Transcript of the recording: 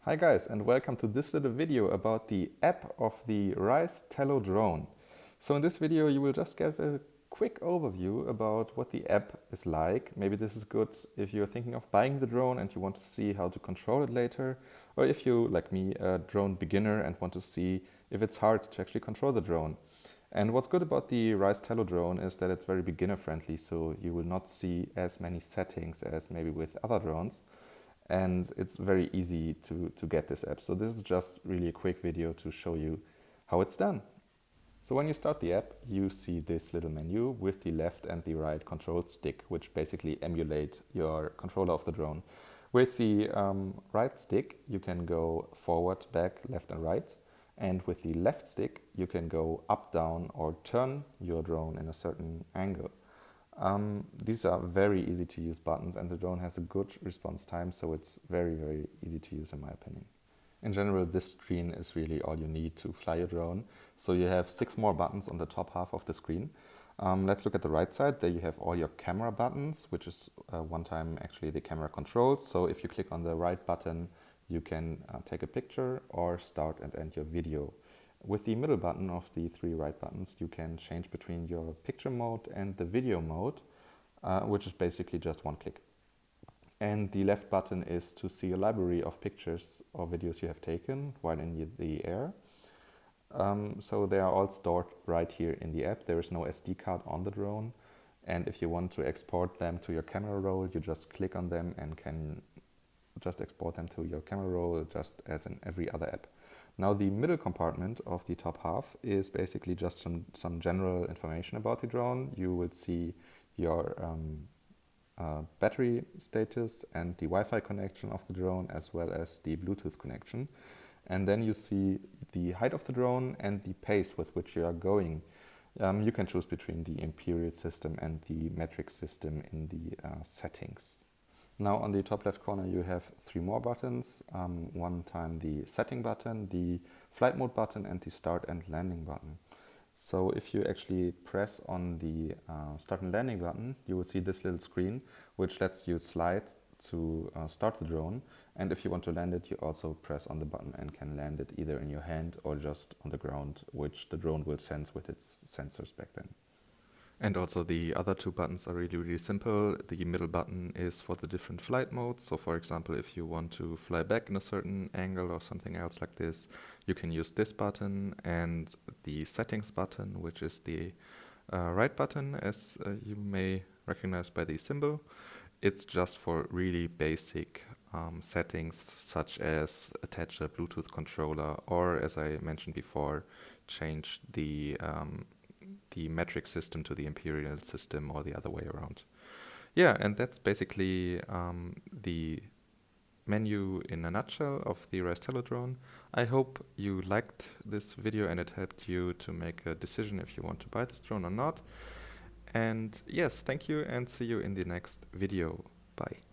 Hi guys, and welcome to this little video about the app of the Ryze Tello Drone. So in this video you will just get a quick overview about what the app is like. Maybe this is good if you're thinking of buying the drone and you want to see how to control it later, or if you, like me, a drone beginner and want to see if it's hard to actually control the drone. And what's good about the Ryze Tello Drone is that it's very beginner friendly, so you will not see as many settings as maybe with other drones. And it's very easy to get this app. So this is just really a quick video to show you how it's done. So when you start the app, you see this little menu with the left and the right control stick, which basically emulate your controller of the drone. With the right stick, you can go forward, back, left and right. And with the left stick, you can go up, down, or turn your drone in a certain angle. These are very easy to use buttons, and the drone has a good response time, so it's very, very easy to use in my opinion. In general, this screen is really all you need to fly your drone. So you have 6 more buttons on the top half of the screen. Let's look at the right side. There you have all your camera buttons, which is one time actually the camera controls. So if you click on the right button, you can take a picture or start and end your video. With the middle button of the 3 right buttons, you can change between your picture mode and the video mode, which is basically just one click. And the left button is to see a library of pictures or videos you have taken while in the air. So they are all stored right here in the app. There is no SD card on the drone. And if you want to export them to your camera roll, you just click on them and can just export them to your camera roll just as in every other app. Now the middle compartment of the top half is basically just some general information about the drone. You will see your battery status and the Wi-Fi connection of the drone, as well as the Bluetooth connection. And then you see the height of the drone and the pace with which you are going. You can choose between the imperial system and the metric system in the settings. Now on the top left corner you have 3 more buttons, one time the setting button, the flight mode button and the start and landing button. So if you actually press on the start and landing button, you will see this little screen which lets you slide to start the drone, and if you want to land it, you also press on the button and can land it either in your hand or just on the ground, which the drone will sense with its sensors back then. And also the other 2 buttons are really, really simple. The middle button is for the different flight modes. So for example, if you want to fly back in a certain angle or something else like this, you can use this button. And the settings button, which is the right button, as you may recognize by the symbol. It's just for really basic settings, such as attach a Bluetooth controller, or as I mentioned before, change the metric system to the imperial system or the other way around. Yeah, and that's basically the menu in a nutshell of the Ryze Tello Drone. I hope you liked this video and it helped you to make a decision if you want to buy this drone or not. And yes, thank you and see you in the next video. Bye.